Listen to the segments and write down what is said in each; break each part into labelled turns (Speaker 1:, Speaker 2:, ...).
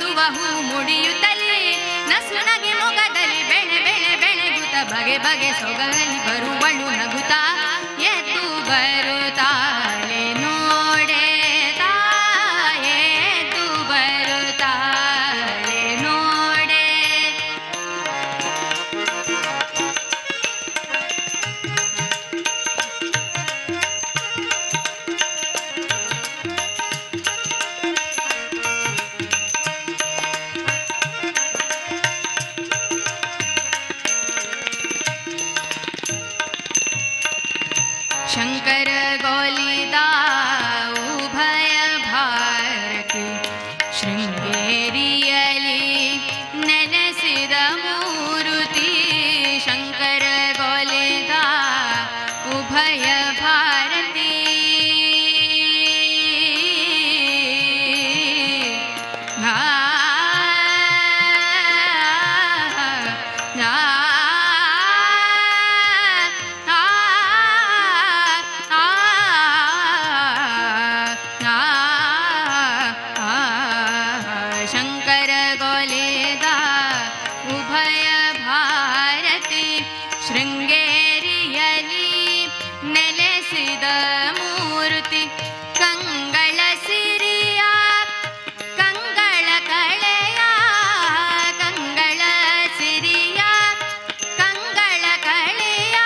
Speaker 1: ಶೋಭಿಸುವ ಹೂ ಮುಡಿಯುತ್ತಲೇ ನಸು ನಗೆ ಮೊಗದಲ್ಲಿ ಬೆಳೆ ಬೆಳೆ ಬೆಳೆಗುತ್ತ ಬಗೆ ಬಗೆ ಸೊಗಲಿ ಬರುವಳು ನಗುತ್ತಾ ಎದ್ದು ಬರುತ್ತಾಳೆ ನೋಡೆ ತಾಯೇ ಎದ್ದು ಬರುತ್ತಾಳೆ ನೋಡೆ. ಶಂಕರ ಗೋಲಿದ ಉಭಯ ಭಾರತಿ ಶೃಂಗೇರಿಯಲಿ ನೆಲೆಸಿದ ಮೂರುತಿ. ಶಂಕರ ಗೋಲಿದ ಉಭಯ ಭಾರತಿ ಶಂಕರ ಗೋಲೆದ ಉಭಯ ಭಾರತಿ ಶೃಂಗೇರಿಯಲಿ ನೆಲೆಸಿದ ಮೂರ್ತಿ. ಕಂಗಳ ಸಿರಿಯ ಕಂಗಳ ಕಳೆಯ ಕಂಗಳ ಸಿರಿಯ ಕಂಗಳ ಕಳೆಯ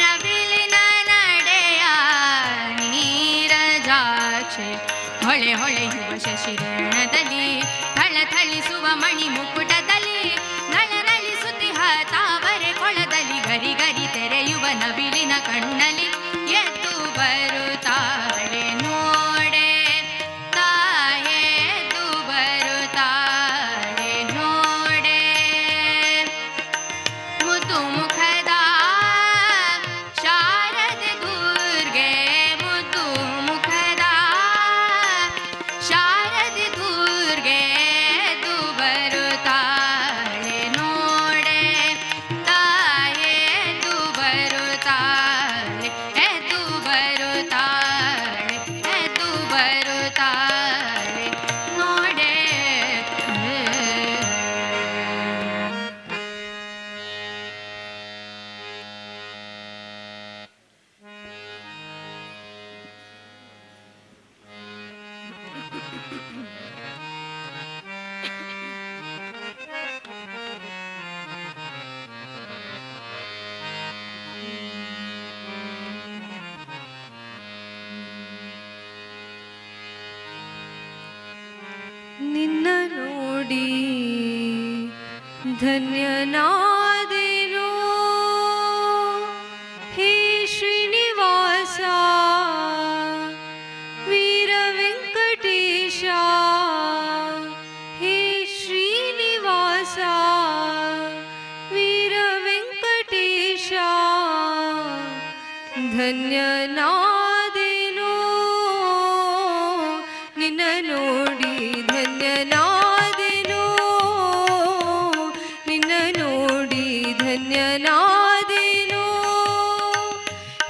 Speaker 1: ನವಿಲಿನ ನಡೆಯ ನೀರಜಾಕ್ಷೆ ಹೊಳೆ ಹೊಳೆಯುವ ಶಶಿರಣದಲ್ಲಿ ಥಳಥಳಿಸುವ ಮಣಿ ಮುಕುಟದಲ್ಲಿ ನಳನಳಿಸುತ್ತಿಹ ತಾವರೆ ಕೊಳದಲ್ಲಿ ಗರಿ ಗರಿ ತೆರೆಯುವ ನವಿಲಿನ ಕಣ್ಣಲ್ಲಿ ಎದ್ದು ಬರುತ್ತಾಳೆ ನೋಡೆ ತಾಯೇ ಎದ್ದು ಬರುತ್ತಾಳೆ ನೋಡೆ. ಮುದ್ದು ಮುಖದ ಶಾರದೆ ದುರ್ಗೆ ಮುದ್ದು ಮುಖದ ಶಾರದೆ ದುರ್ಗೆ ಎದ್ದು ಬರುತ್ತಾಳೆ ನೋಡೆ ತಾಯೇ ಎದ್ದು ಬರುತ್ತಾಳೆ ಎದ್ದು ಬರುತ್ತಾಳೆ ಎದ್ದು ಬರುತ್ತಾಳೆ ನೋಡೆ.
Speaker 2: ನಿನ್ನ ನೋಡಿ ಧನ್ಯನಾದೆನು ಹೇ ಶ್ರೀನಿವಾಸ ವೀರ ವೆಂಕಟೇಶ. ಹೇ ಶ್ರೀನಿವಾಸ ವೀರ ವೆಂಕಟೇಶ ಧನ್ಯನಾದೆನು ನಿನ್ನ ನೋಡಿ ಧನ್ಯನಾದೆನು ನಿನ್ನ ನೋಡಿ ಧನ್ಯನಾದೆನು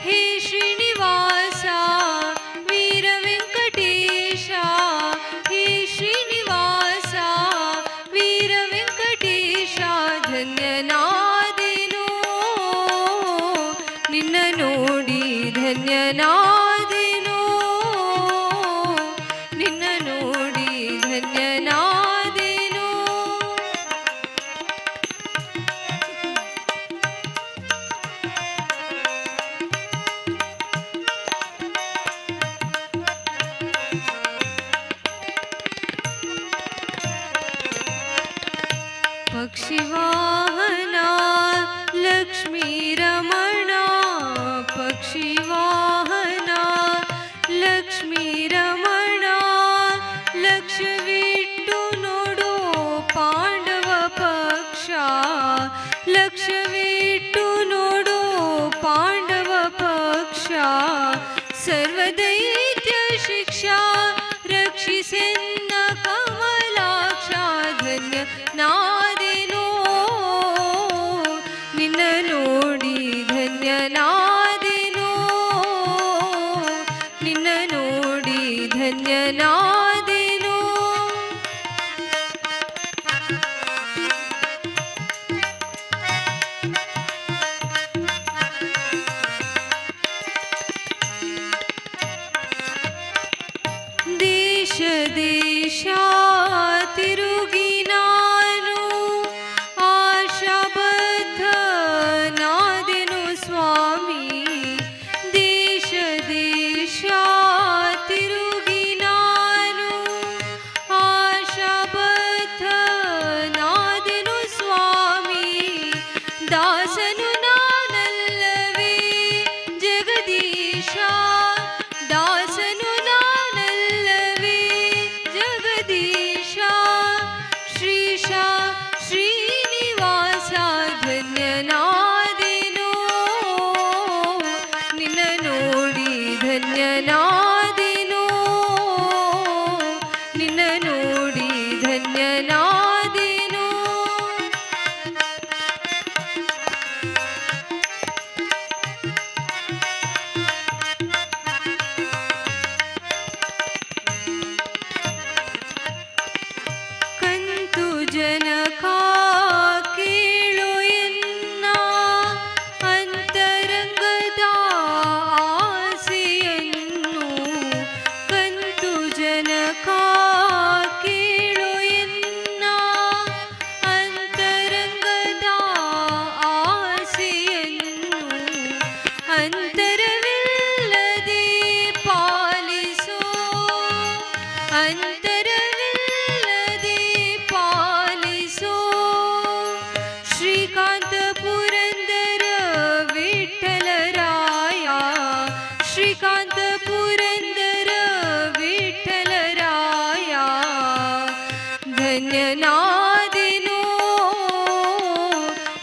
Speaker 2: ಹೇ ಶ್ರೀನಿವಾಸ ವೀರ ವೆಂಕಟೇಶ. ಹೇ ಶ್ರೀನಿವಾಸ ವೀರ ವೆಂಕಟೇಶ ಧನ್ಯನಾದೆನು ನಿನ್ನ ನೋಡಿ ಧನ್ಯನಾದೆನು ನಿನ್ನ ನೋಡಿ ಧನ್ಯನಾದೆನು. ಪಕ್ಷಿವಾಹನ ಲಕ್ಷ್ಮೀ ರಮಣ ಪಕ್ಷಿವಾಹನ ಲಕ್ಷ್ಮೀ ರಮಣ ಲಕ್ಷವಿಟ್ಟು ನೋಡು ಪಾಂಡವ ಪಕ್ಷ ಲಕ್ಷವಿಟ್ಟು ನೋಡು ಪಾಂಡವ ಪಕ್ಷ ಸರ್ವದೈತ್ಯ ಶಿಕ್ಷಾ ರಕ್ಷಿಸೆನ್ನ ಕಮಲಾಕ್ಷ ಧನ್ಯ ನಾದೆನೋ ನಿನ್ನ ನೋಡಿ ತಿರುಗಿ ನಾನು ಆಶಾಬದ್ಧ ನಾದೆನು ಸ್ವಾಮಿ ದೇಶ ದೇಶ ತಿರುಗಿ ನಾನು ಆಶಾಬದ್ಧ ನಾದೆನು ಸ್ವಾಮಿ ದಾಸನು ನಾನಲ್ಲವೇ ಜಗದೀಶ ದಾಸನು ನಾನಲ್ಲವೇ ಜಗದೀಶ ಶ್ರೀಶ ಶ್ರೀನಿವಾಸ ಧನ್ಯನಾದೆನೋ ನಿನ್ನ ನೋಡಿ ಧನ್ಯನಾದೆನೋ ನಿನ್ನ ನೋಡಿ ಧನ್ಯನಾದೆನೋ ಕಂತು ಜನಕ ಕೇಳು ಎನ್ನ ಅಂತರಂಗದ ಆಸೆಯನ್ನು ಕಂತು ಜನಕ ಕೇಳು ಎನ್ನ ಅಂತರಂಗದ ಆಸೆಯನ್ನು ಅಂತರವಿಲ್ಲದೆ ಪಾಲಿಸೋ ಅಂತರವಿಲ್ಲದೆ ಪಾಲಿಸೋ ಶ್ರೀಕಾಂತ ಪುರಂದರ ವಿಠಲರಾಯ ಶ್ರೀಕಾಂತ ಪುರಂದರ ವಿಠಲರಾಯ ಧನ್ಯನಾದೆನೋ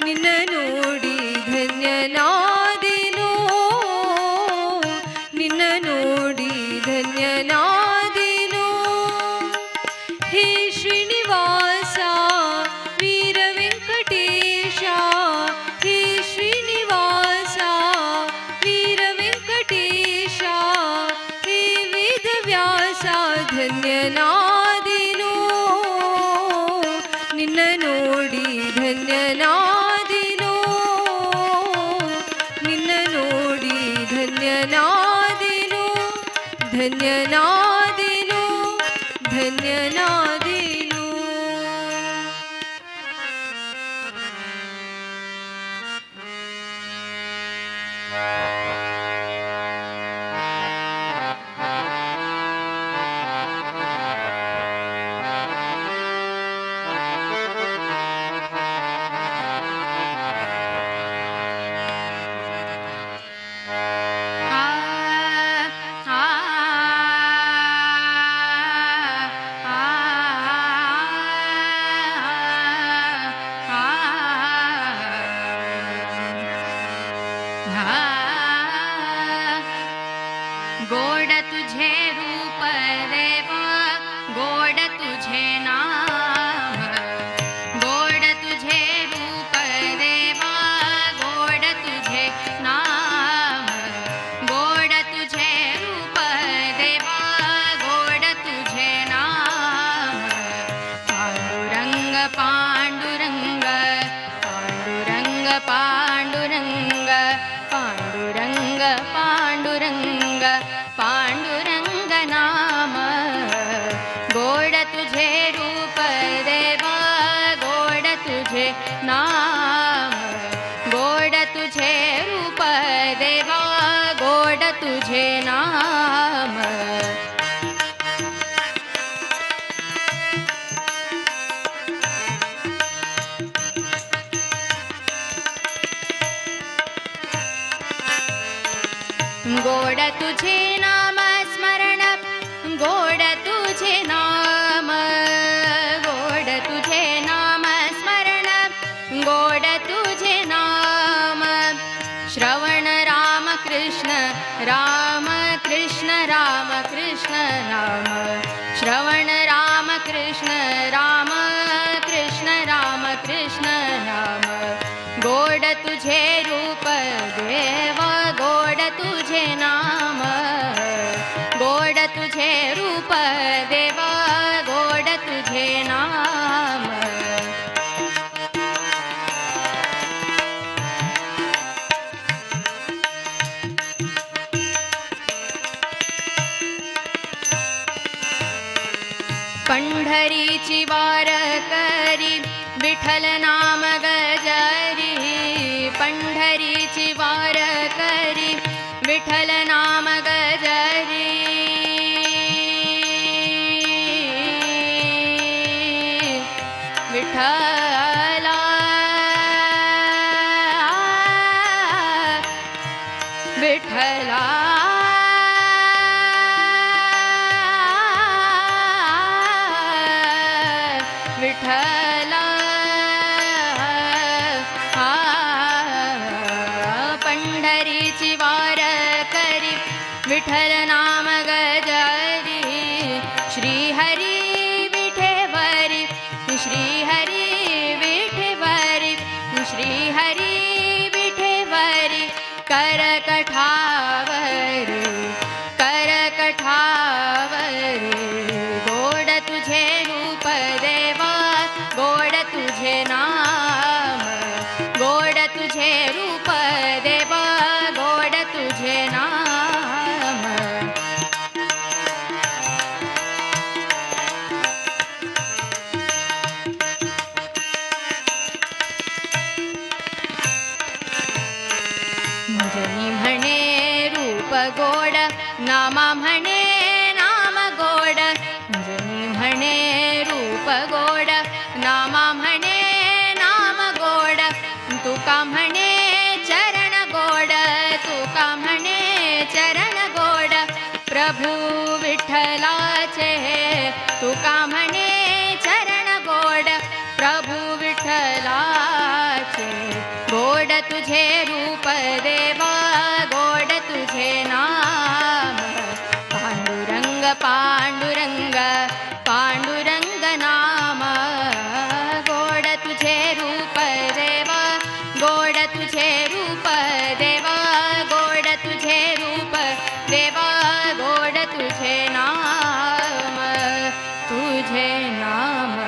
Speaker 2: ನಿನ್ನ ನೋಡಿ ಧನ್ಯನಾದೆನೋ ನಿನ್ನ ನೋಡಿ ಧನ್ಯನಾದೆನೋ ಹೇ ಶ್ರೀನಿವಾಸ ವೀರ ವೆಂಕಟೇಶ ಹೇ ಶ್ರೀನಿವಾಸ ವೀರ ವೆಂಕಟೇಶ ಹೇ ವೇದವ್ಯಾಸ ಧನ್ಯನಾದೆನೋ ನಿನ್ನ ನೋಡಿ ಧನ್ಯನಾದೆನೋ ನಿನ್ನ ನೋಡಿ ಧನ್ಯನಾದೆನೋ ಧನ್ಯನಾದೆನೋ ಧನ್ಯನಾದೆನೋ
Speaker 1: गोड तुझे रूप देवा गोड तुझे नाम गोड तुझे रूप देवा गोड तुझे नाम गोड तुझे रूप देवा गोड तुझे नाम पांडुरंग पांडुरंग पांडुरंग पांडुरंग पांडुरंग पांडुरंग पांडुरंग नाम गोड तुझे रूप देवा गोड तुझे नाम गोड तुझे रूप देवा गोड तुझे नाम गोड तुझे नाम स्मरण गोड तुझे नाम गोड तुझे नाम स्मरण गोड तुझे नाम श्रवण राम कृष्ण राम कृष्ण राम कृष्ण नाम श्रवण राम कृष्ण राम कृष्ण राम कृष्ण नाम गोड तुझे रूप देवा गोड तुझे नाम वार करी विठ्ठल नाम गजरी पंढरीची वार करी विठ्ठल नाम गजरी विठ्ठला विठ्ठला विठ्ठला पंढरीची वार करी विठ्ठल नाम गजरी श्रीहरी विठेवरी श्रीहरी विठेवरी श्रीहरी विठेवरी करकठावरी करकठावरी गोड तुझे रूप देवा गोड तुझे नाम गोड तुझे रूप देवा गोड तुझे नाम जनी म्हणे रूप गोड नामा म्हणे नाम गोड जनी म्हणे रूप गोड नामा म्हणे नाम गोड तुका म्हणे चरण गोड तुका म्हणे चरण गोड प्रभू विठ्ठलाचे तुका म्हणे चरण गोड प्रभू विठ्ठलाचे गोड तुझे रूप देवा गोड तुझे नाम पांडुरंग पांडुरंग पांडुरंग नाम गोड तुझे रूप देवा गोड तुझे रूप देवा गोड तुझे रूप देवा गोड तुझे नाम तुझे नाम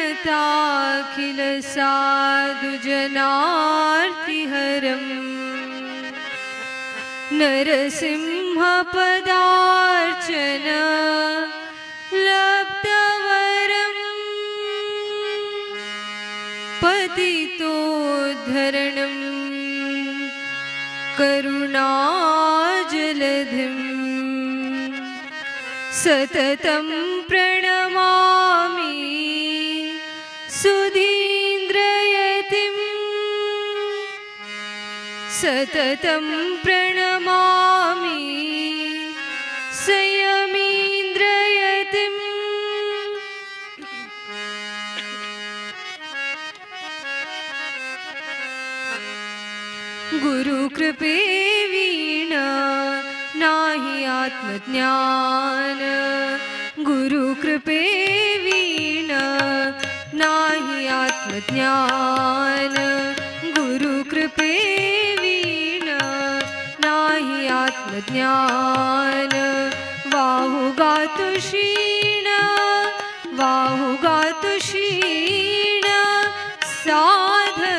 Speaker 2: प्रणताखिल साधुजनार्तिहरम् नरसिंहपदार्चन लब्धवरम् पतितोद्धरणम् करुणाजलधिम् सततं प्रणमामि सुधीन्द्रयतिम् सततं प्रणमामि संयमीन्द्रयतिम् गुरुकृपे वीणा नाही आत्मज्ञान गुरुकृपे वीणा नाही आत्मज्ञान गुरुकृपे वीणा नाही आत्मज्ञान वाहुगातु क्षीण वाहुगातु क्षीण साधनांच्या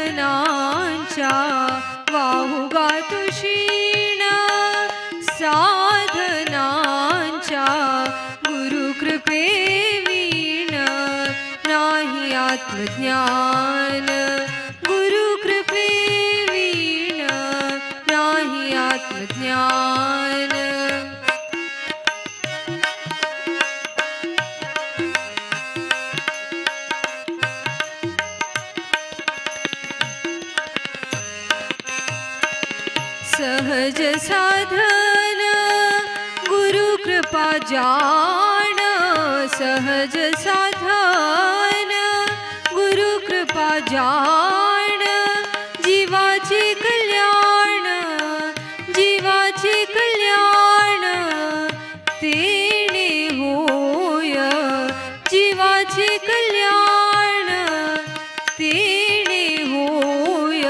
Speaker 2: वाहुगातु क्षीण साधनांच्या गुरुकृपे वीणा नाही आत्मज्ञान गुरुकृपे वीणा नाही आत्मज्ञान जाण सहज साधन, गुरु कृपा जाण जीवाचे कल्याण, जीवाचे कल्याण तेणे होय, जीवाचे कल्याण तेणे होय,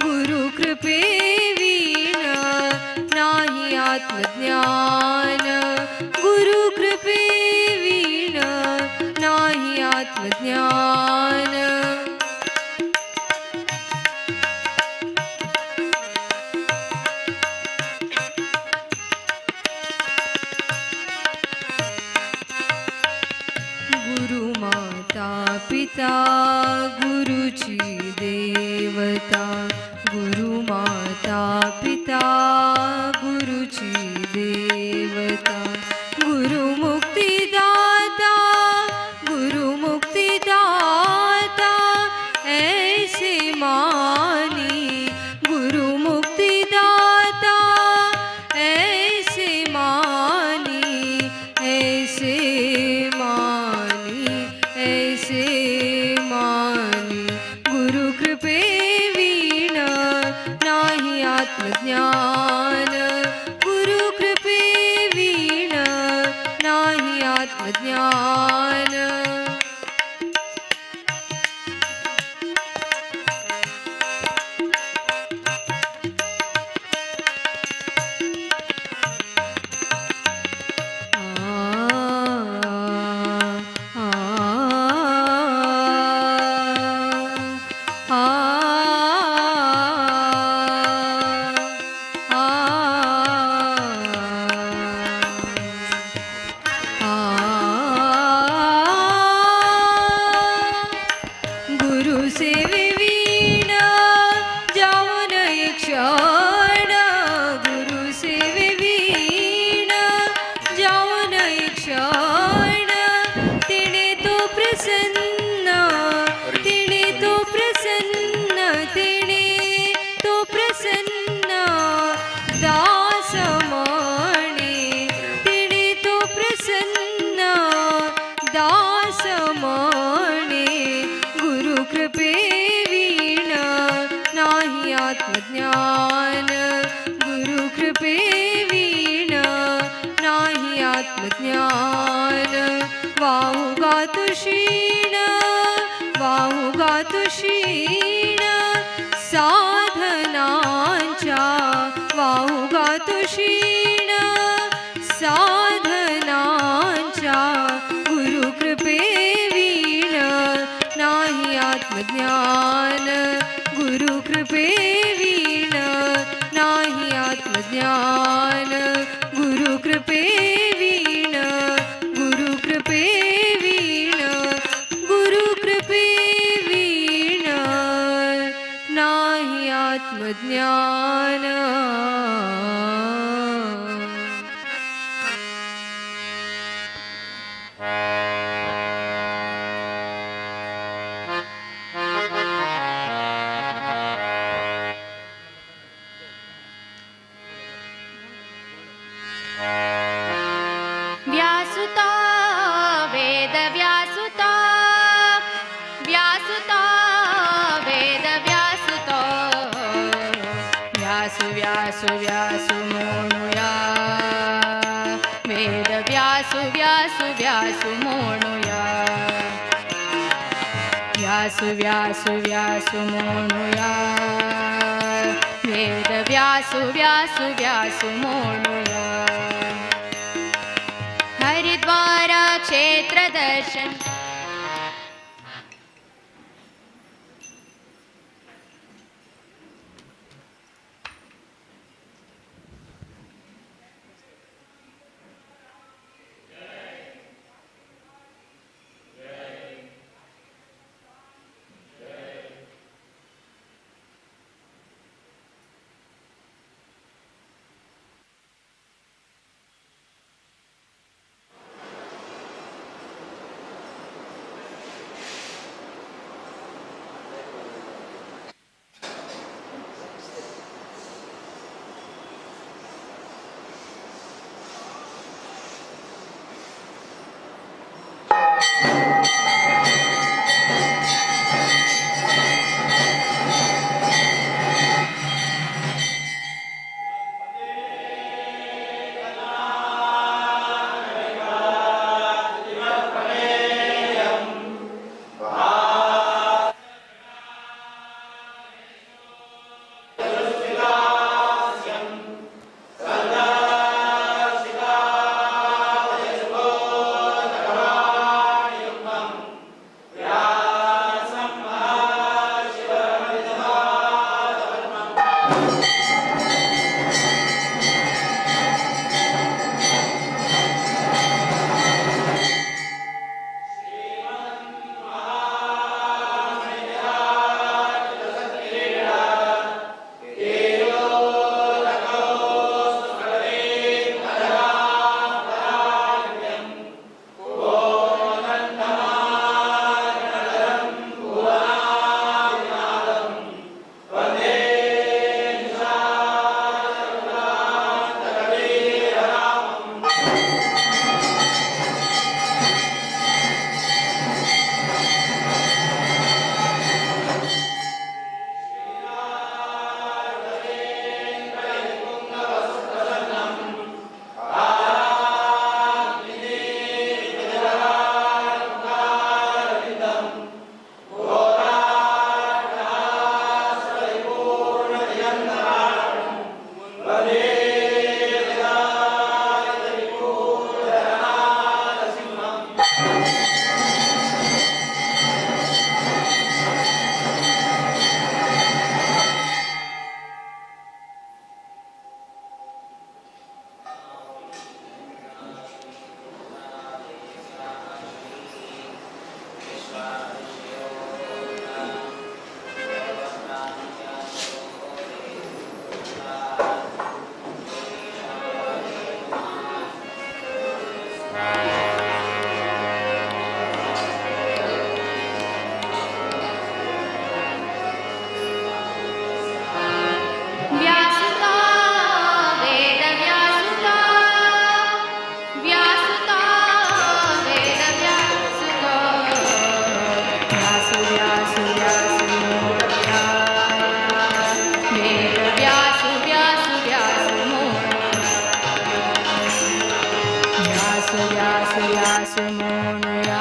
Speaker 2: गुरु कृपे विण नाही आत्मज्ञान, गुरु कृपे विण नाही आत्मज्ञान. गुरु माता पिता गुरुची देवता, गुरु माता पिता गुरुची देवता, गुरु मुक्तिदाता, गुरु मुक्तिदाता ऐसे मानी, गुरु मुक्तिदाता ऐसे मानी, ऐसे मानी, ऐसे मानी, गुरु कृपे विण नाही आत्मज्ञान, गुरु कृपे विण नाही आत्मज्ञान. गुरु सेवे विण जाऊन एक क्षण, गुरु सेवे विण जाऊन एक क्षण, तिने तो प्रसन्न, तिने तो प्रसन्न, तिने तो प्रसन्न दास म्हणे, तिने तो प्रसन्न दास म्हणे, गुरु कृपे विण नाही आत्मज्ञान, गुरु कृपे विण नाही आत्मज्ञान. वाहुगा तु क्षीण, वाहुगा तु क्षीण साधनांच्या, वाहुगा तु क्षीण साधनांच्या, गुरु कृपे विण नाही आत्मज्ञान, गुरु कृपे विण नाही आत्मज्ञान, गुरु कृपे विण, गुरु कृपे विण, गुरु कृपे विण नाही आत्मज्ञान.
Speaker 1: व्यासुता वेद व्यासुता, व्यासुता वेद व्यासुता, व्यासु व्यासु व्यासु मोणुया, वेद व्यासु व्यासु व्यासु मोणुया, व्यासु व्यासु व्यासु मोणुया, वेद व्यासु व्यासु व्यासु मोणुया. हरिद्वार क्षेत्र दर्शन, व्यासु मोणुया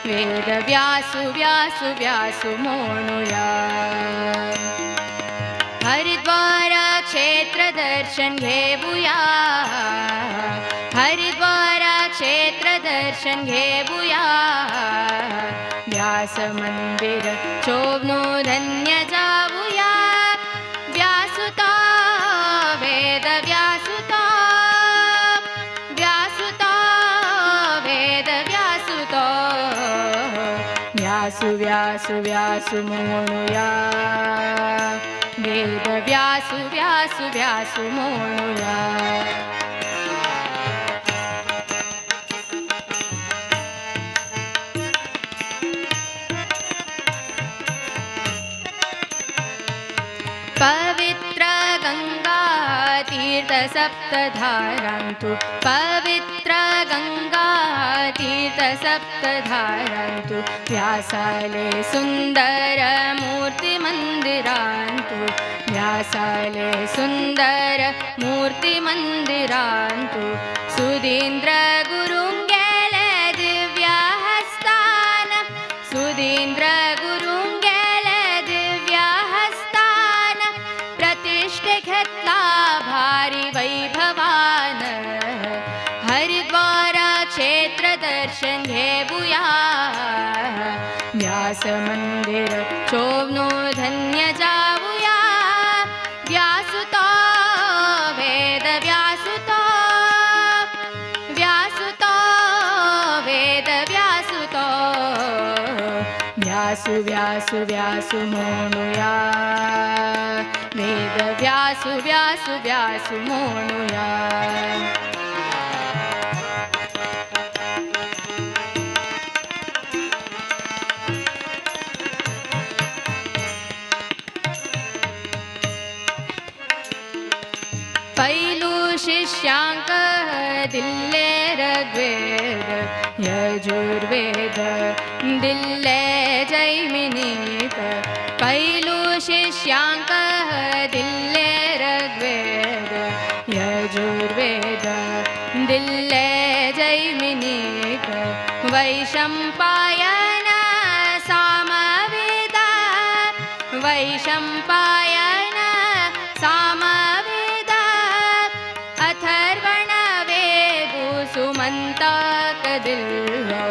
Speaker 1: वेद व्यासु व्यासु व्यासु मोणुया हरिद्वार क्षेत्र दर्शन घेवूया हरिद्वार क्षेत्र दर्शन घेवूया व्यास मंदिर शोभनो धन्य जावूया व्यासुता वेद व्यासुता व्यासुता वेद व्यासुता व्यासु व्यासु व्यासु मोणुया वेद व्यासु व्यासु व्यासु मोणुया पवित्र गंगा तीर्थ सप्तधारान्तु पवित्र गंगा तीर्थ सप्तधारान्तु व्यासाले सुंदर मूर्ति मंदिरान्तु व्यासाले सुंदर मूर्ति मंदिरान्तु सुधीन्द्र गुरुंगेल दिव्य हस्तान सुधीन्द्र गुरुंगेल दिव्य हस्तान प्रतिष्ठे घेतला भारी वैभवान हरिद्वार क्षेत्र दर्शन घेवूया व्यास मंदिर शोभनो धन्य जावूया व्यासुता वेद व्यासुता व्यासुता वेद व्यासुता व्यासु व्यासु व्यासु मोणुया वेद व्यासु व्यासु व्यासु मोणुया पैलु शिष्यांक दिल्ले ऋग्वेद यजुर्वेद दिल्ले जैमिनीक पैलु शिष्यांक दिल्ले ऋग्वेद यजुर्वेद दिल्ले जैमिनीक वैशंपायन सामवेद वैशंपायन सामवेद अथर्वण वेदु सुमंतक दिल्लो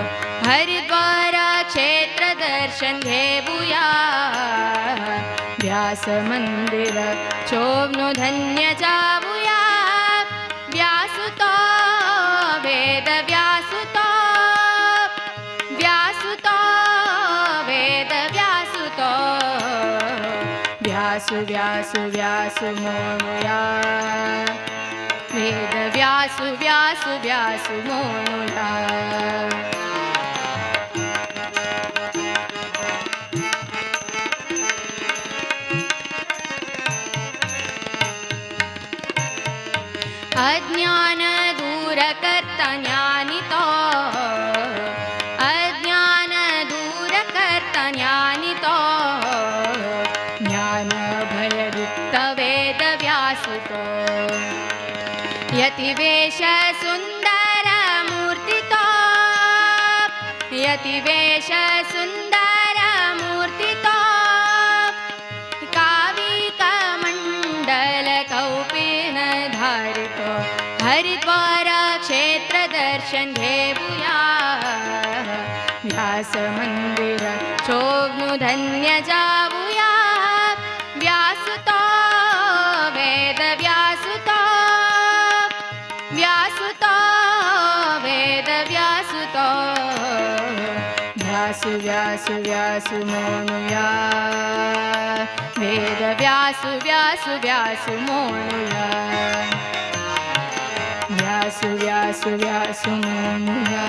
Speaker 1: हरिद्वार क्षेत्र दर्शन घेवूया व्यास मंदिर शोभनो धन्य जावूया व्यासुता वेद व्यासुता व्यासुता वेद व्यासुता व्यासु व्यासु व्यासु मोणुया वेद व्यासु व्यासु व्यासु मोणुया अज्ञान दूर करता ज्ञानितो अज्ञान दूर करता ज्ञानितो ज्ञान भययुक्त वेद व्यासुतो यतिवेश सुंदर मूर्तितो यतिवेश सुंदर मूर्तितो काविकमण्डल कौपीन धारितो हरिद्वार क्षेत्र दर्शन घेवूया व्यास मंदिर शोभनो धन्य जावूया व्यासुता वेद व्यासुता व्यासुता वेद व्यासुता व्यासु व्यासु व्यासु मोणुया वेद व्यासु व्यासु व्यासु मोणुया व्यासु व्यासु व्यासु मोणुया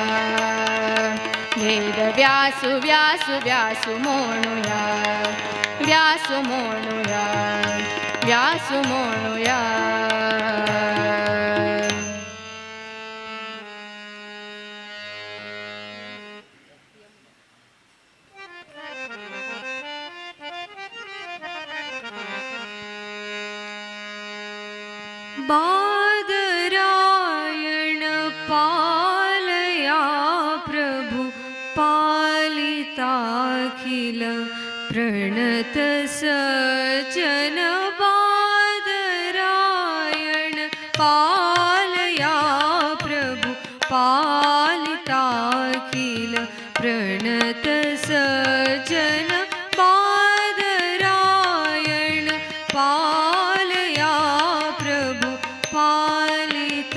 Speaker 1: वेद व्यासु व्यासु व्यासु मोणुया व्यासु मोणुया व्यासु मोणुया
Speaker 2: बादरायण पाल अखिल प्रणत सज्जन बादरायण पालया प्रभु पालिताखिल प्रणत सज्जन बादरायण पालया प्रभु पालिताखिल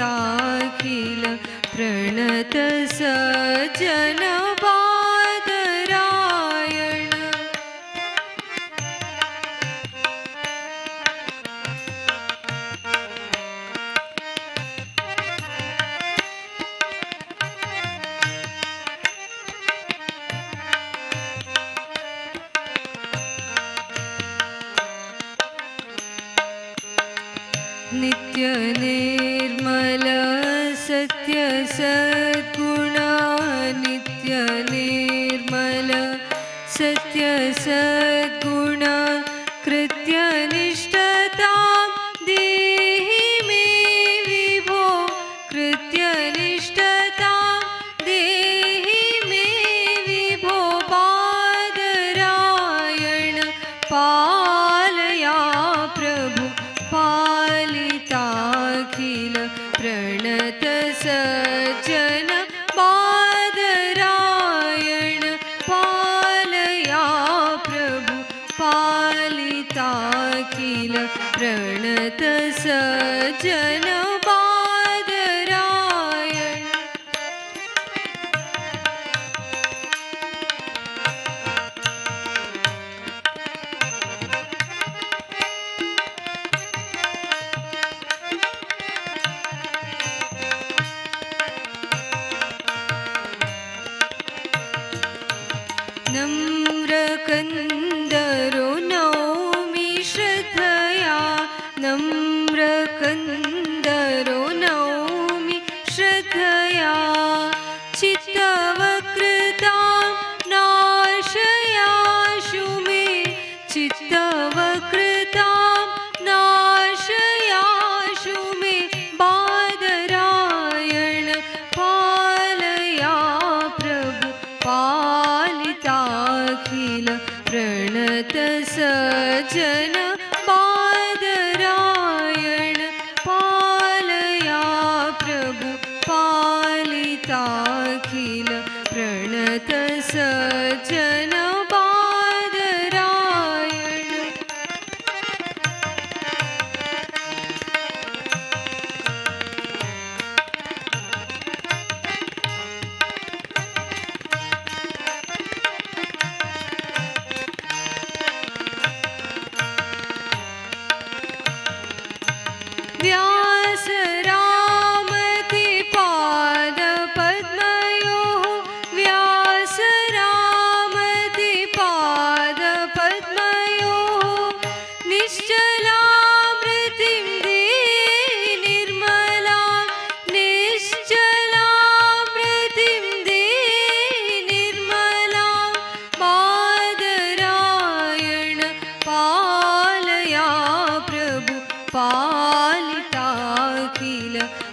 Speaker 2: प्रणत सज्जन बादरायण। नित्य निर्मल सत्य सद्गुण नित्य निर्मल सत्य सद्गुण कृत्य निष्ठतां देहि मे विभो कृत्य निष्ठतां देहि मे विभो बादरायण पालया प्रभु पालिताखिल प्रणत सज्जन बादरायण पालया प्रभु पालिताखिल प्रणत सज्जन बादरायण। नम्रकन्दरो नौमि श्रद्धया नम्रकन्दरो नौमि श्रद्धया चित्तवक्रतां नाशयाशु मे चित्तवक्रतां नाशयाशु मे बादरायण पालया प्रभु पालिताखिल प्रणत सज्जन बादरायण पालया प्रभु पालिताखिल प्रणत सज्जन बादरायण। व्यास रामति पाद पद्मयोः व्यास रामति पाद पद्मयोः निश्चलामृतिं देहि निर्मलां निश्चलामृतिं देहि निर्मलां बादरायण पालया प्रभु पालिताखिल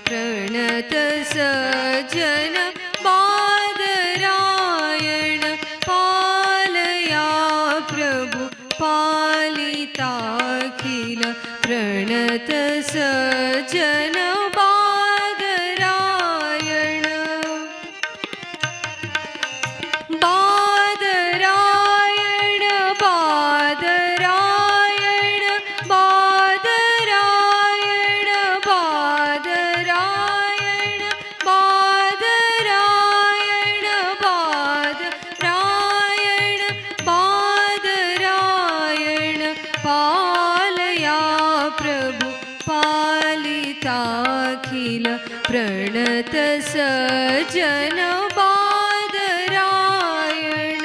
Speaker 2: प्रणत सज्जन बादरायण पालया प्रभु पालिताखिल प्रणत सज्जन बादरायण। बादरायण बादरायण बादरायण बादरायण बादरायण बादरायण बादरायण पालया प्रभु पालिताखिल प्रणत सज्जन बादरायण।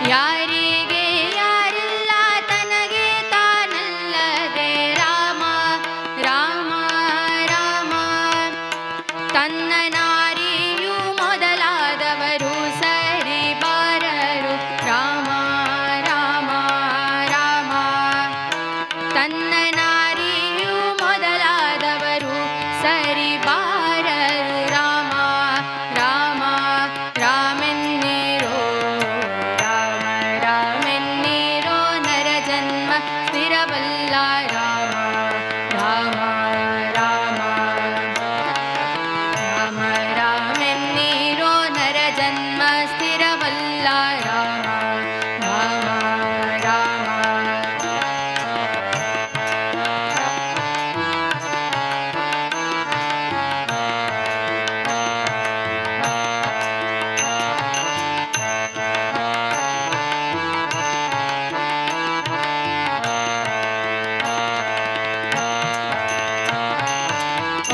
Speaker 1: ಯಾರಿಗೆ ಯಾರಿಲ್ಲ ತನಗೆ ತಾನಲ್ಲದೆ ರಾಮ ರಾಮ ರಾಮ ತನ್ನ ನಾರಿಯು ಮೊದಲಾದವರು ಸರಿ ಬಾರರು ರಾಮ ರಾಮ ರಾಮ ತನ್ನ ನಾರಿಯು ಮೊದಲಾದವರು ಸರಿ ಬಾರರು ರಾಮ ರಾಮ ರಾಮೆನ್ನಿರೋ ರಾಮ ರಾಮೆನ್ನಿರೋ ನರ ಜನ್ಮ ಸ್ಥಿರವಲ್ಲ ರಾಮ ರಾಮ ರಾಮ ರಾಮ ರಾಮೆನ್ನಿರೋ ನರ ಜನ್ಮ ಸ್ಥಿರವಲ್ಲ ರಾಮ ರಾಮ ರಾಮ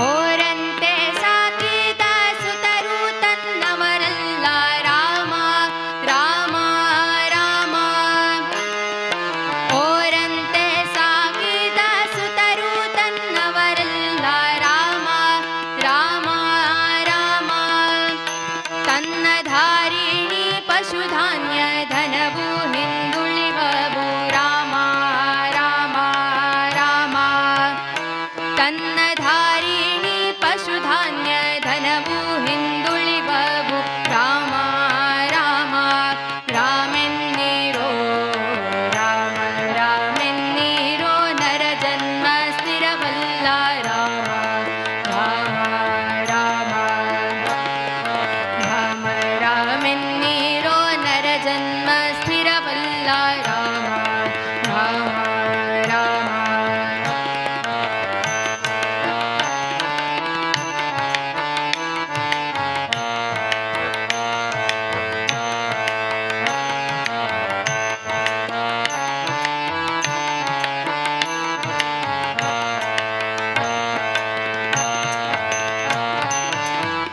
Speaker 1: ಓರಂತೆ ಸಾಕಿದ ಸುತರು ತನ್ನವರಲ್ಲ ರಾಮ ರಾಮ ರಾಮ ಓರಂತೆ ಸಾಕಿದ ಸುತರು ತನ್ನವರಲ್ಲ ರಾಮ ರಾಮ ರಾಮ ತನ್ನ ಧಾರಿಣಿ ಪಶುಧಾನ್ಯ ಧನವು ಹಿಂದುಳಿವವು ರಾಮ ರಾಮ ರಾಮ ತನ್ನ ಧಾರಿಣಿ ಪಶುಧಾನ್ಯ ಧನವು ಹಿಂದುಳಿವವು ರಾಮ ರಾಮ ರಾಮೆನ್ನಿರೋ ರಾಮ ರಾಮೆನ್ನಿರೋ ನರ ಜನ್ಮ ಸ್ಥಿರವಲ್ಲ ರಾಮ ರಾಮ ರಾಮ ರಾಮ ರಾಮೆನ್ನಿರೋ ನರ ಜನ್ಮ ಸ್ಥಿರವಲ್ಲ ರಾಮ ರಾಮ ರಾಮ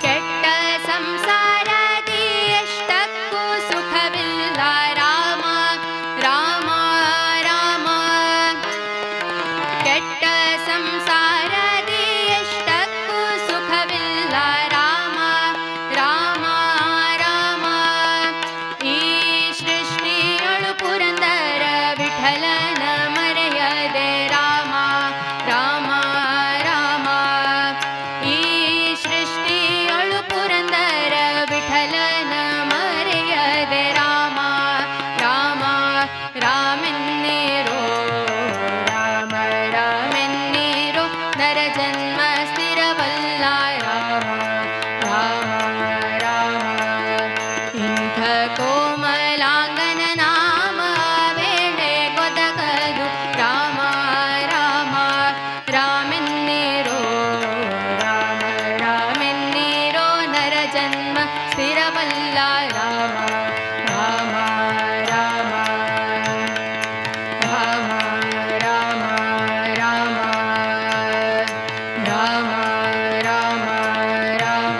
Speaker 1: ಕೆಟ್ಟ ಸಂಸಾರದಿ ಎಷ್ಟಕ್ಕೂ ಸುಖವಿಲ್ಲ ರಾಮ ರಾಮ ರಾಮ ಕೆಟ್ಟ ಸಂಸಾರದಿ ಎಷ್ಟಕ್ಕೂ ಸುಖವಿಲ್ಲ ರಾಮ ರಾಮ ರಾಮ ಈ ಸೃಷ್ಟಿಯೊಳು ಪುರಂದರ ವಿಠಲನ ಮರೆಯದೆ ರಾಮ ರಾಮ ರಾಮ ಈ ಸೃಷ್ಟಿಯೊಳು ಪುರಂದರ ವಿಠಲನ ಮರೆಯದೆ ರಾಮ ರಾಮ ರಾಮೆನ್ನಿರೋ ರಾಮ ರಾಮೆನ್ನಿರೋ ನರ ಜನ್ಮ ಸ್ಥಿರವಲ್ಲ ರಾಮ ರಾಮ ರಾಮ ಇಂಥ ಕೋಮಲಾಂಗನ ನಾಮ ವೇಳೆ ಕೊದಗದು ರಾಮ ರಾಮ ರಾಮೆನ್ನಿರೋ ರಾಮ ರಾಮೆನ್ನಿರೋ ನರ ಜನ್ಮ ಸ್ಥಿರವಲ್ಲ ರಾಮ ರಾಮ ರಾಮ ರಾಮ ರಾಮ ರಾಮ ರಾಮ ರಾಮ ರಾಮ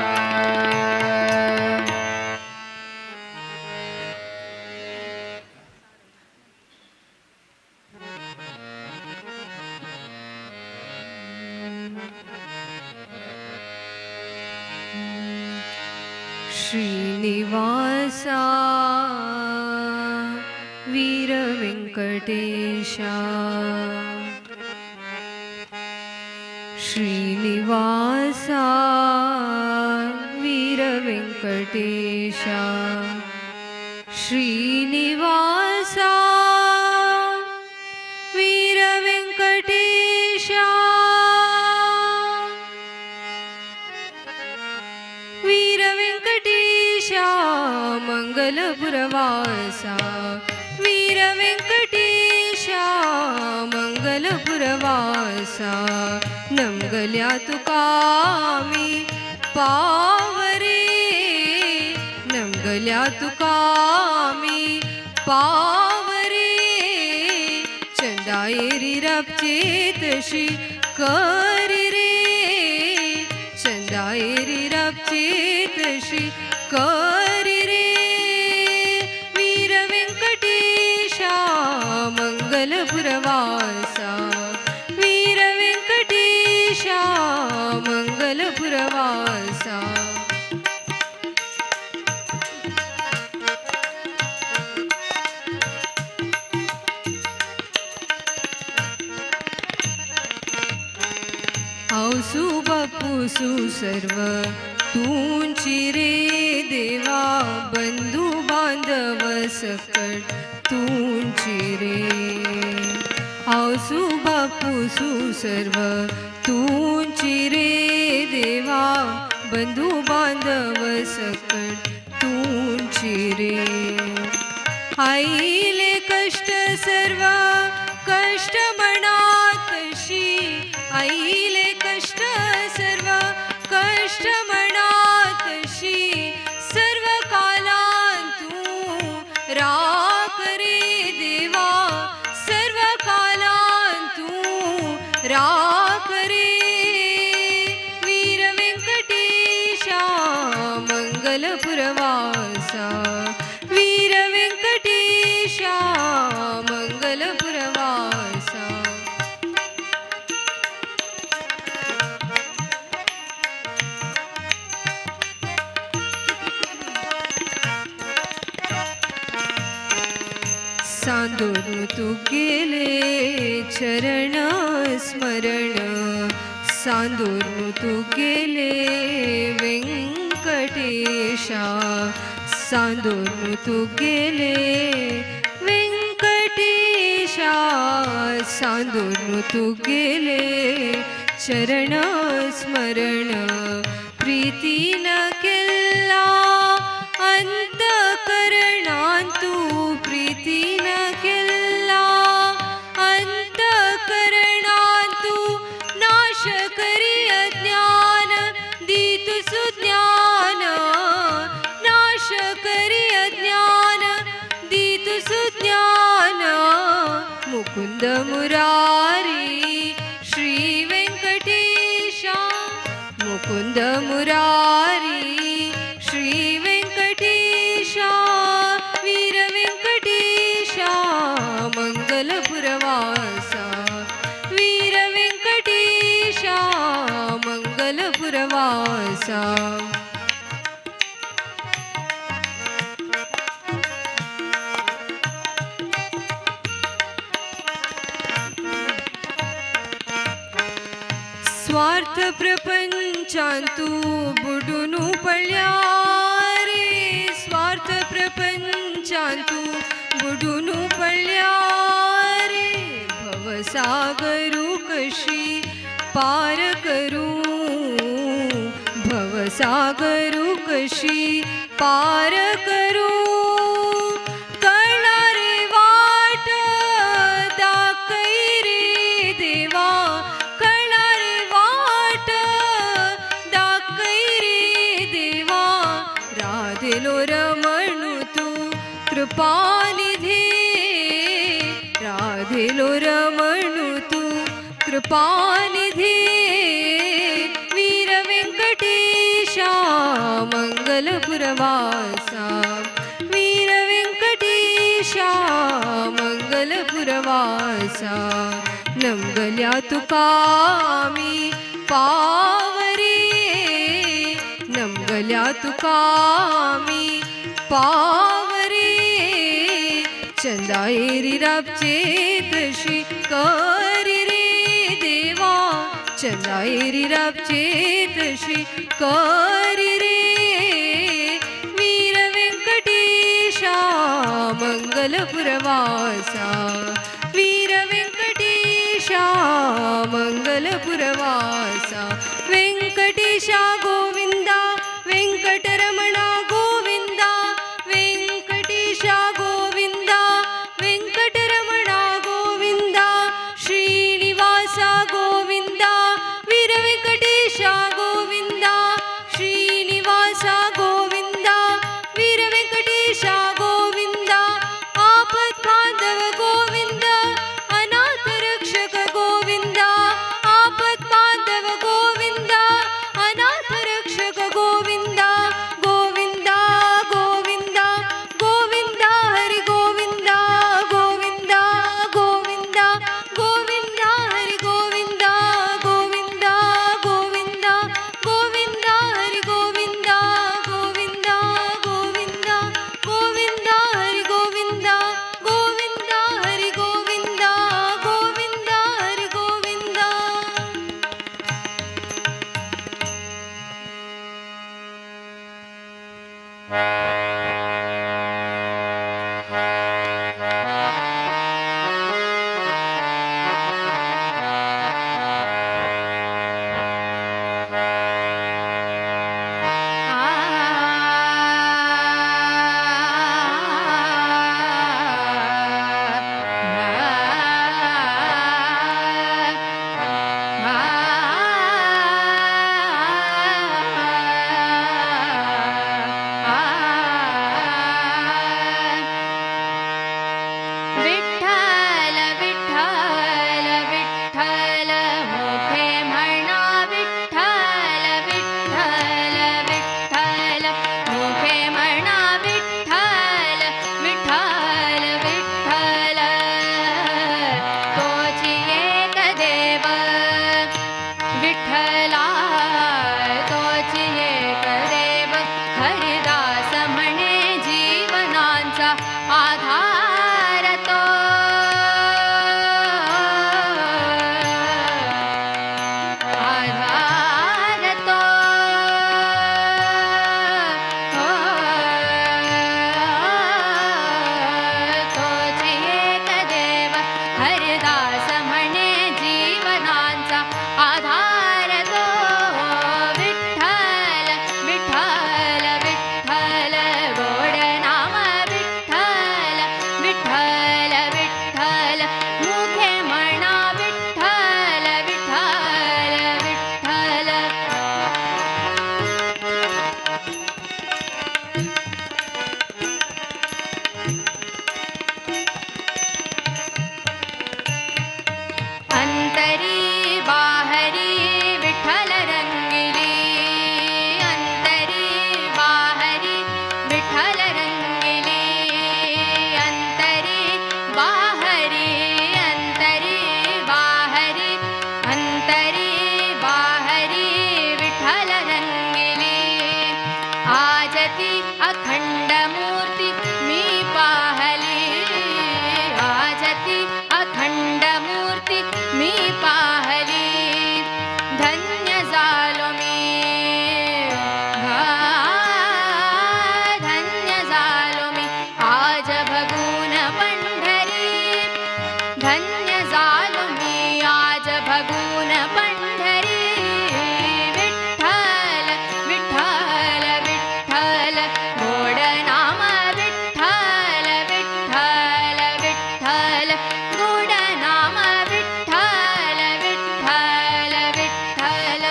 Speaker 2: ಶ್ರೀನಿವಾಸ ವೀರ ವೆಂಕಟೇಶ ಶ್ರೀನಿವಾಸ ವೀರ ವೆಂಕಟೇಶ ಶ್ರೀನಿವಾಸ ವೀರ ವೆಂಕಟೇಶ ವೀರ ವೆಂಕಟೇಶ ಮಂಗಲಪುರವಾಸ ವೀರ ವೆಂಕಟೇಶ ಮಂಗಲಪುರವಾಸ ನಮ್ಗಲ್ಯಾ ತುಕಾಮಿ पावरे नमगल्या तुकामी पावरे चंदायेरी रबचेतशी करी रे चंदायेरी रबचेतशी करी रे वीर वेंकट आऊसु बापूसु सर्व तुंची रे देवा बंधू बांधव सकट तुंची रे आऊसु बापूसु सर्व तुंची रे देवा बंधू बांधव सकट तुंची रे आईले कष्ट सर्व कष्ट मनातशी आईले कष्ट सर्व कष्ट मनातशी सर्व कालांतू राख रे देवा सर्व कालांतू राख रे वीर व्यंकटेशा मंगलपुरवासा वीर व्यंकटेशा मंगलपुरवासा सांदून तू गेले चरण स्मरण सांदून तू गेले व्यंकटेशा सांदून तू गेले व्यंकटेशा सांदून तू गेले चरण स्मरण प्रीतीन केला अंतकरणांतू प्रीतीन केला अंतकरणांतू नाश करी अज्ञान दीतु सुज्ञान नाश करी अज्ञान दीतु सुज्ञान मुकुंद मुरारी श्री व्यंकटेशा मुकुंद मुरारी श्री व्यंकटेशा वीर व्यंकटेशा मंगलपुरवासा वीर व्यंकटेशा मंगलपुरवासा स्वार्थ प्रपंचांतू बुडून पडल्या रे स्वार्थ प्रपंचांतू बुडून पडल्या रे भवसागरू कशी पार करू भवसागरू कशी पार करू कळणारे वाट दाखई रे देवा कळणारे वाट दाखई रे देवा राधेलो रमणू तू कृपानिधी राधेलो रमणू तू कृपानिधी वीर व्यंकटेशा मंगलपुरवासा वीर व्यंकटेशा मंगलपुरवासा नमगल्या तुका आमी पावरे नमगल्या तुका आमी पावरे चंदायरी राबचे तशी करी रे देवा चंदायरी राबचे तशी करी रे वीर व्यंकटेशा मंगलपुरवासा वीर व्यंकटेशा मंगलपुरवासा व्यंकटेशा गोविंदा वेंकटरमणा गोविंदा वेंकटेशा गोविंदा वेंकटरमणा गोविंदा श्रीनिवासा गोविंदा वीर वेंकटेशा गोविंदा श्रीनिवासा गोविंदा वीर वेंकटेशा गोविंदा आपत बांधव गोविंदा अनाथ रक्षक गोविंदा आपत बांधव गोविंदा अनाथ रक्षक गोविंदा गोविंदा
Speaker 1: आधार तो आधार तो तोची एक देव हरिदास म्हणे जीवनांचा आधार तो विठ्ठल विठ्ठल विठ्ठल गोड नाम विठ्ठल विठ्ठल विठ्ठल मुखे म्हणा विठ्ठल विठ्ठल विठ्ठल अंतरी बाहरी विठ्ठल रंगिली अंतरी बाहरी विठ्ठल रंगिली अंतरी बाहरी अंतरी बाहरी अंतरी बाहरी विठ्ठल रंगिली आज ती अखंड मूर्ती मी पाहली आज ती अखंड मूर्ती मी पाहली धन्य झालो मी धन्य झालो मी आज भगून पंढरी धन्य झालो मी आज भगून पंढरी विठ्ठल विठ्ठल विठ्ठल गोड नाम विठ्ठल विठ्ठल विठ्ठल गोड नाम विठ्ठल विठ्ठल विठ्ठल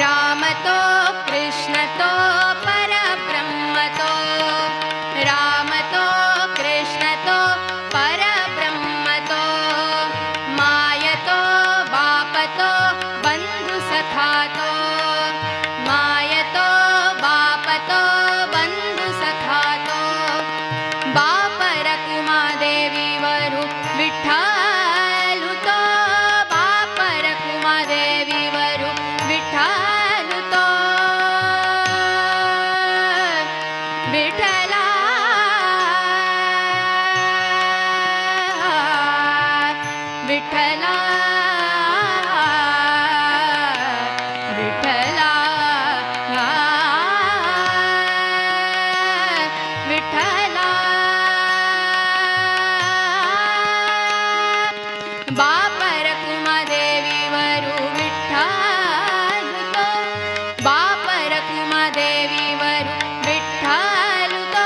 Speaker 1: राम तो कृष्ण तो परब्रह्म तो राम तो कृष्ण तो परब्रह्म तो माय तो बाप तो बंधु सखा तो माय तो बाप तो बंधु सखा तो बाप रकुमा देवी वरु विठ्ठल तो बाप रकुमा देवी वरु विठ्ठल तो विठ्ठला विठ्ठला विठ्ठला विठ्ठला बाप रकुमा देवी वरु विठ्ठल तो बाप रकुमा देवी वरु विठ्ठल तो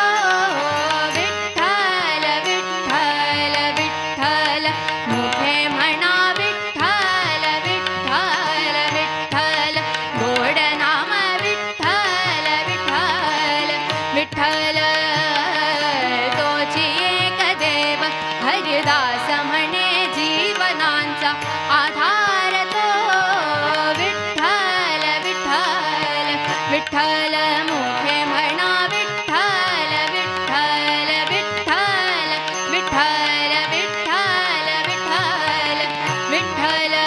Speaker 1: विठ्ठल विठ्ठल विठ्ठल मुखे म्हणा विठ्ठल विठ्ठल विठ्ठल गोड नाम विठ्ठल विठ्ठल विठ्ठल तोची एक देव हरिदास म्हणे जीवनांचा आधार तो विठ्ठल विठ्ठल विठ्ठल मुखे म्हणा विठ्ठल विठ्ठल विठ्ठल विठ्ठल विठ्ठल विठ्ठल विठ्ठल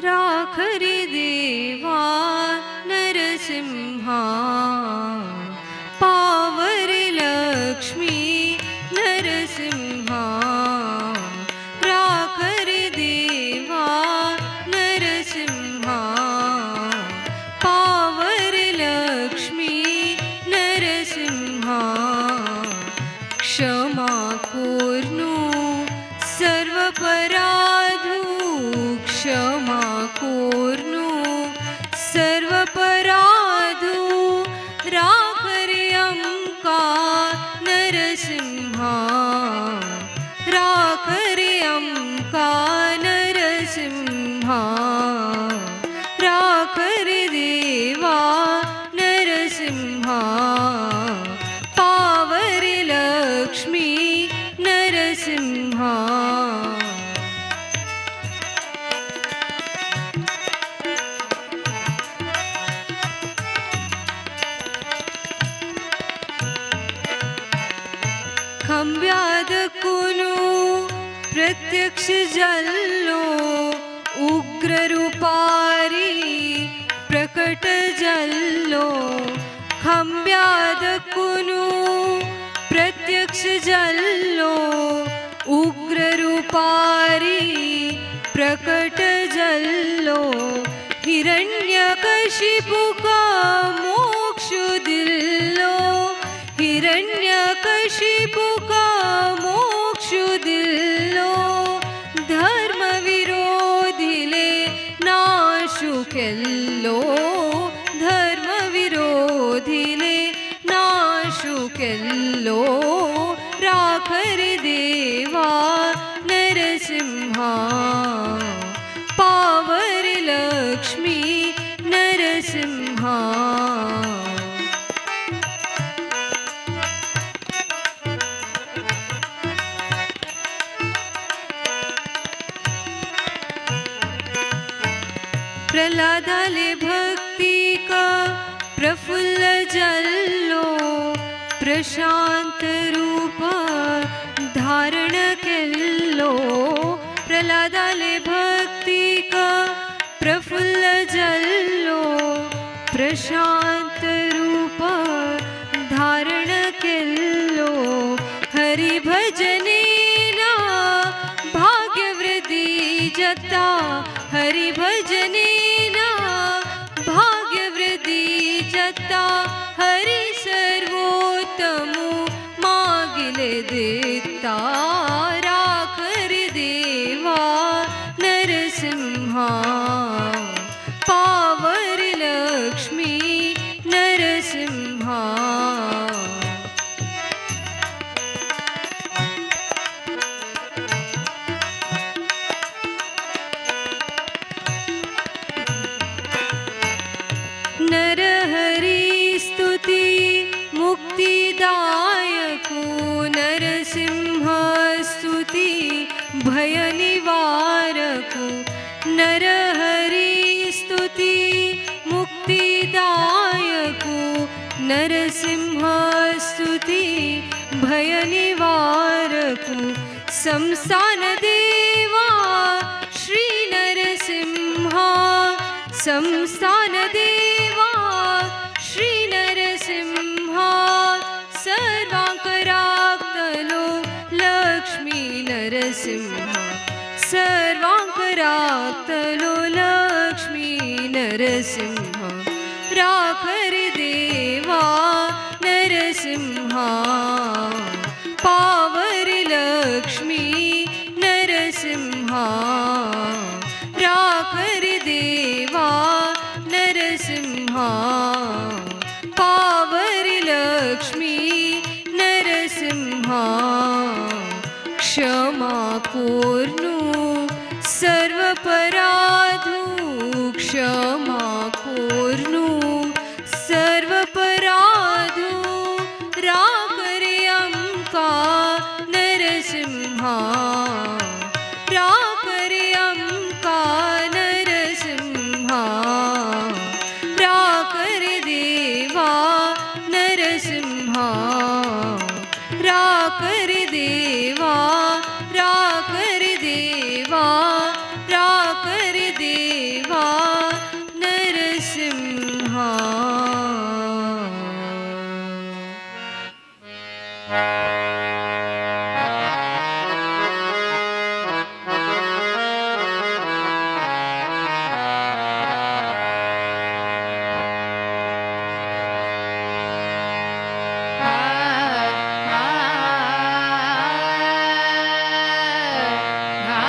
Speaker 2: राखरी देवा नरसिंहा पावर लक्ष्मी नरसिंहा सर्वपराधु क्षमा कोर्नु सर्वपराधु राखरे अम्का नरसिंहा राखरे अम्का नरसिंहा राखरे देवा नरसिंहा पावरे लक्ष्मी नरसिंहा खंब्याद कुनु प्रत्यक्ष जल्लो उग्र रूपारी प्रकट जल्लो खंब्याद कुनु प्रत्यक्ष जल्लो उग्र रूपारी प्रकट जल्लो हिरण्यकशिपु का मोक्ष दिल्लो हिरण्यकशिपु का मोक्ष दिल्लो धर्म विरोधिले नाशु केल्लो धर्म विरोधिले नाशु केल्लो राखरे देवा नरसिंहा पावरे लक्ष्मी नरसिंहा प्रहलादाले भक्ति का प्रफुल्ल जल्लो प्रशांत रूप धारण केल्लो प्रहलादाले भक्ति का प्रफुल्ल जल्लो प्रशांत रूप धारण केल्लो हरि भजनेना भाग्यवृद्धि जता हरि भजनेना भाग्यवृद्धि जता हरि सर्वोत्तमु मागिले देता राखरे देवा नरसिंहा पावरे लक्ष्मी नरसिंहा नरहरि स्तुति मुक्तिदायको नरसिंह स्तुति भय निवारको नरहरि स्तुति मुक्तिदायको नरसिंह स्तुति भय निवारको संस्थान देवा श्री नरसिंहा संस्थान देवा श्री नरसिंहा सर्वांकराक्तलो लक्ष्मी नरसिंहा सर्वांकराक्तलो लक्ष्मी नरसिंहा राखरे देवा नरसिंहा पावरे लक्ष्मी नरसिंहा राखरे देवा नरसिंहा पावरे लक्ष्मी नरसिंहा क्षमा कोर्नु सर्वपराधु क्षमा कोर्नु सर्वपराधु राखरे अम्का नरसिंहा राखरे अम्का नरसिंहा राखरे देवा नरसिंहा राखरे देवा राखरे देवा राखरे देवा नरसिंहा
Speaker 1: आ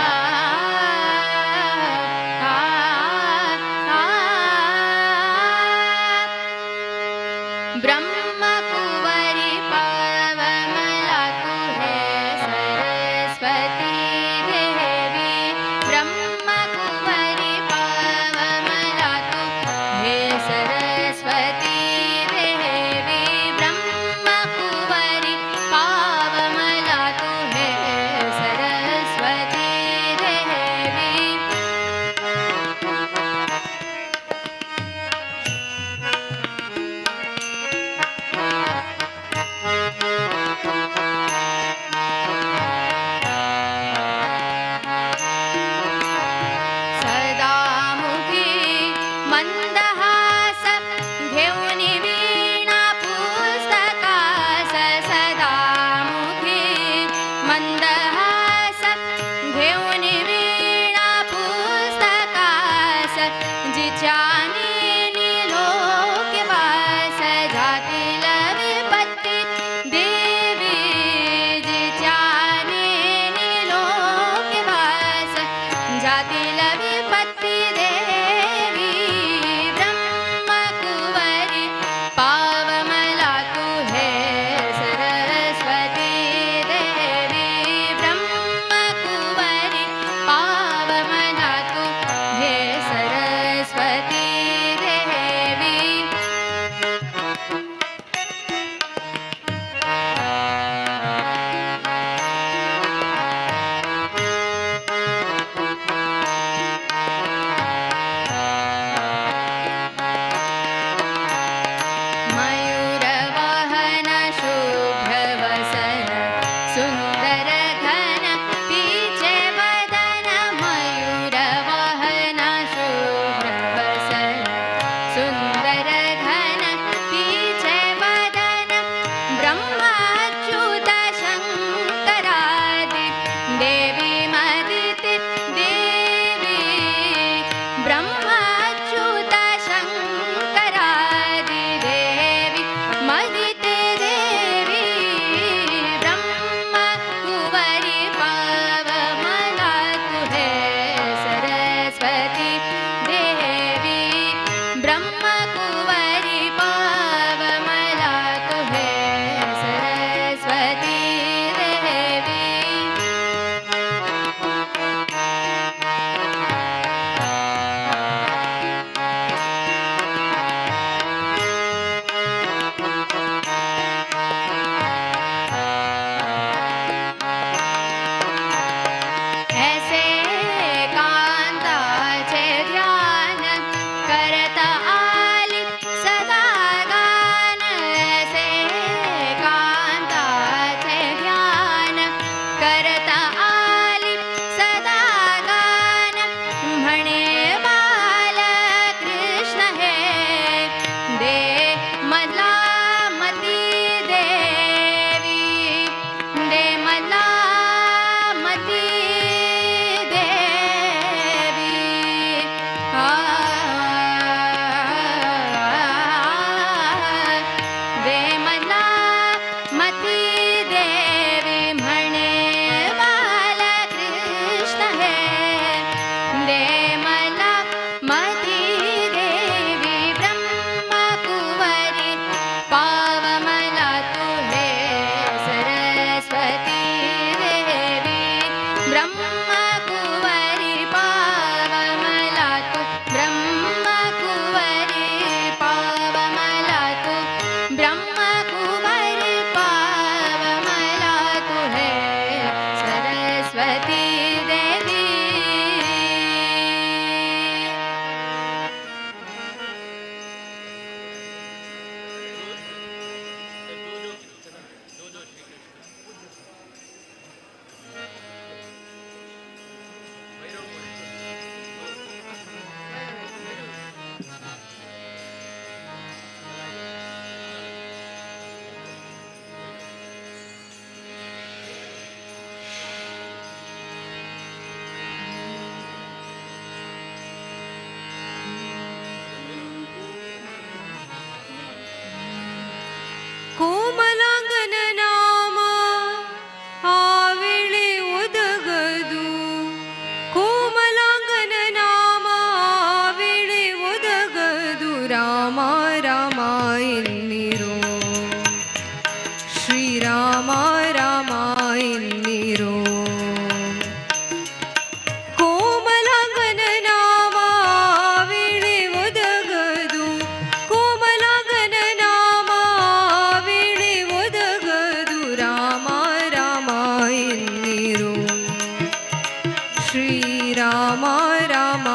Speaker 2: ಶ್ರೀರಾಮ ರಾಮ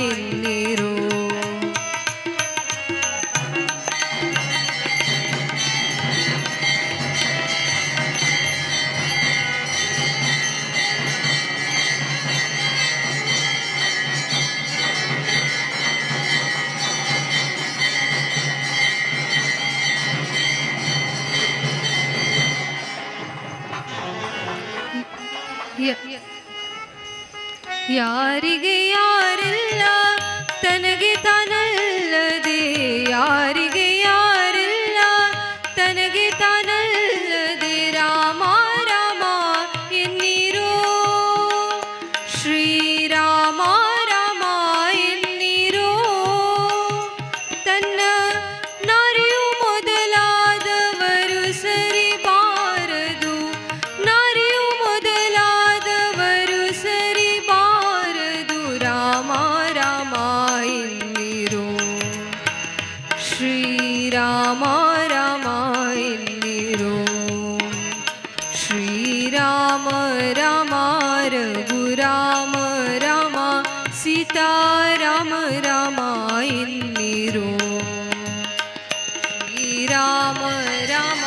Speaker 2: ಎನ್ನಿರೋ. ಯಾರಿಗೆ ಯಾರಿಲ್ಲ ತನಗೆ ತಾನಲ್ಲದೆ, ಯಾರಿಗೆ ಯಾರಿಲ್ಲ ತನಗೆ ತಾನಲ್ಲದೆ, ರಾಮ ರಾಮ ಎನ್ನಿರೋ. ಶ್ರೀರಾಮ ರಾಮ ಎನ್ನಿರೋ. ತನ್ನ ನಾರಿಯು ಮೊದಲಾದವರು ಸರಿ ಬಾರದು, ನಾರಿಯು ಮೊದಲಾದವರು ಸರಿ ಬಾರದು, ರಾಮ ರಾಮ ಎನ್ನಿರೋ. ಶ್ರೀರಾಮ ರಾಮ ಎನ್ನಿರೋ. ಶ್ರೀರಾಮ ರಾಮ ರಘುರಾಮ ರಾಮ ಸೀತಾರಾಮ ರಾಮ ಎನ್ನಿರೋ. ಶ್ರೀರಾಮ ರಾಮ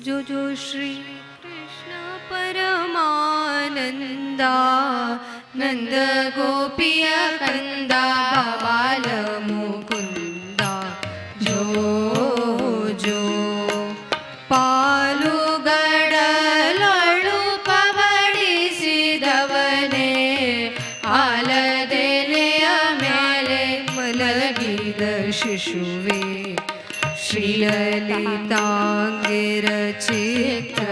Speaker 2: जो जो श्री कृष्ण परमानंदा नंद गोपिय कंदा बाल मुकुंदा जो जो ಪಾಲುಗಡಲೊಳು ಪವಡಿಸಿದವನೇ ಆಲದೆಲೆಯ ಮೇಲೆ ಮಲಗಿದ ಶಿಶುವೆ ಶ್ರೀಲಲಿತಾಂಗಿರ ಚಿತ್ರದುಲ್ಲಭನೇ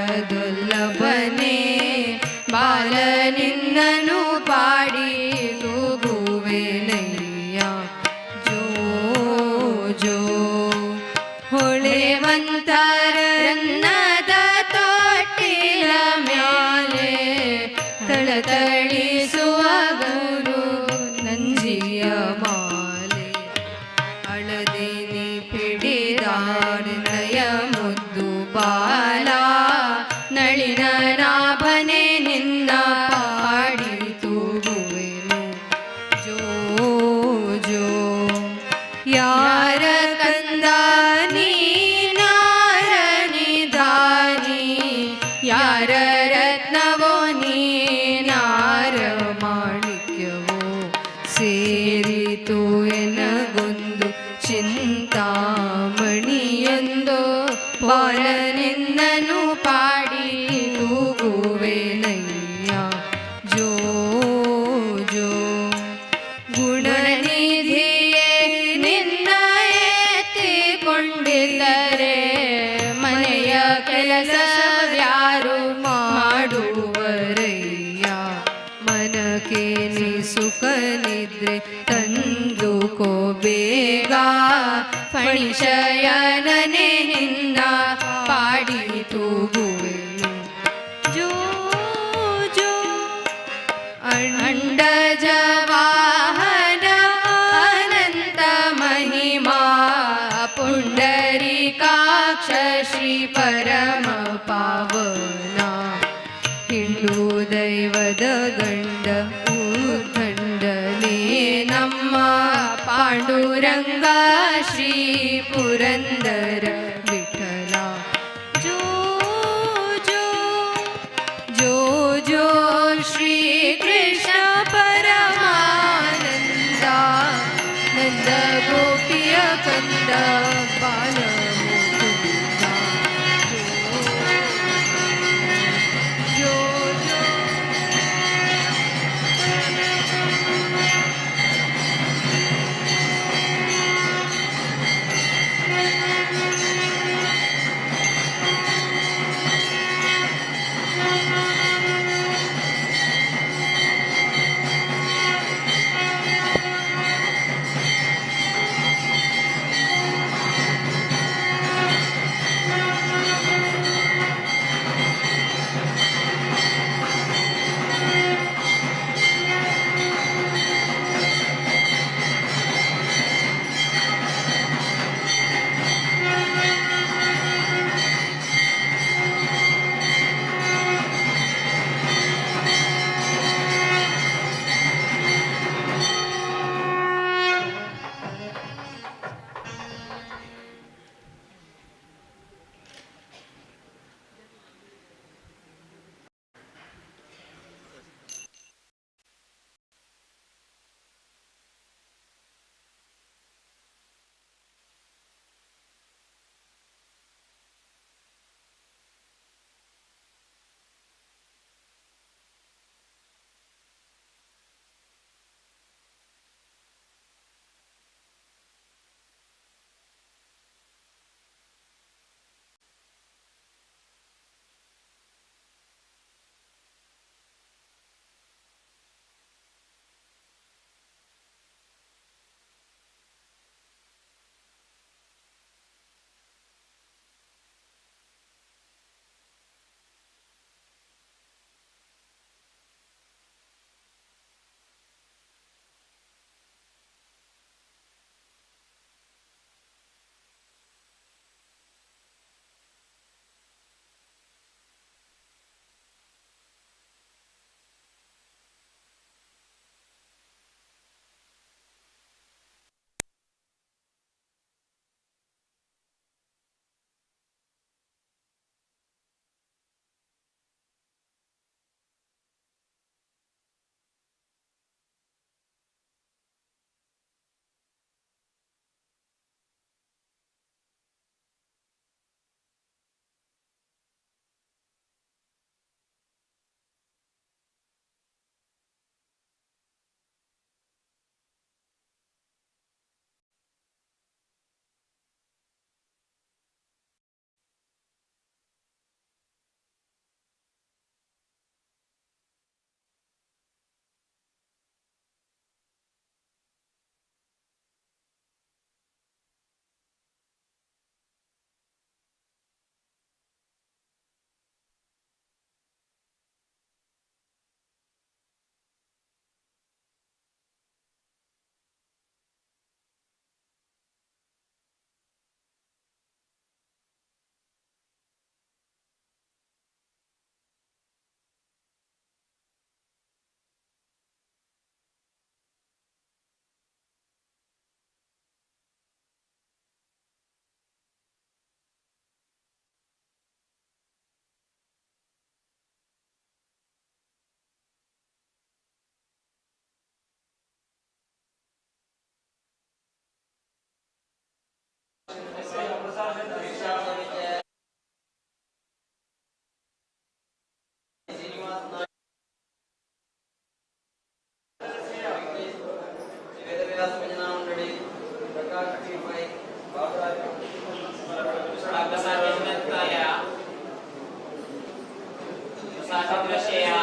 Speaker 2: ಬಾಲನಿನ್ನನು ಪಾಡಿ ತೂಗುವೆನಯ್ಯ ಜೋ ಜೋ ಹೊಳೆವಂತರನ್ನದ ತೊಟ್ಟಿಲ ಮ್ಯಾಲೆ ತಳತಳಿಸುವ ಗುರು ನಂಜಿಯ ಮಾಲೆ ಅಳದೇನಿ ಪಿಡಿದಾಡನಯ ಮುದ್ದು ಬಾಲ ನಳಿನ ನಾಭನೆ ನಿನ್ನ ಪಾಡಿ ತೂಗುವೆನು ಜೋ ಜೋ ಯಾರ ಕಂದ ನೀನಾರ ನಿಧಾನಿ ಯಾರ ರತ್ನವೋ ನೀನಾರ ಮಾಣಿಕ್ಯವೋ ಸೇರಿತು ಎನಗೊಂದು ಚಿಂತಾಮಣಿಯೊಂದು ಬಾಲನಿನ್ನನು ಪಾಡಿ ತೂಗುವೆನಯ್ಯ ಜೋ ಜೋ ಗುಣನಿಧಿಯೇ ನಿನ್ನ ಎತ್ತಿಕೊಂಡಿದ್ದರೆ ಮನೆಯ ಕೆಲಸವ್ಯಾರು ಮಾಡುವರಯ್ಯ ಮನಕ್ಕೆ ನೀ ಸುಖ ನಿದ್ರೆ ತಂದುಕೋ ಬೇಗ ಫಣಿಶಯನನೆ ನಿನ್ನ ಪಾಡಿ ತೂಗುವೆನು ಜೋ ಜೋ ಅಂಡಜವಾಹನ ಅನಂತ ಮಹಿಮಾ ಪುಂಡರೀಕಾಕ್ಷ ಶ್ರೀ ಪರಮ ಪಾವನ ಹಿಂಡು ದೈವದ ಗಂಡ ಊರ್ಗಂಡನೇ ನಮ್ಮ ಪಾಂಡುರಂಗ ಶ್ರೀ ಪುರಂದರ ವಿಠಲ ಜೋ ಜೋ ಜೋ ಜೋ ಶ್ರೀ ಕೃಷ್ಣ ಪರಮಾನಂದ ನಂದ ಗೋಪಿಯ ಕಂದ ಬಾಲ ಮುಕುಂದ ಜೋ ಜೋ ಜೋ
Speaker 3: Saya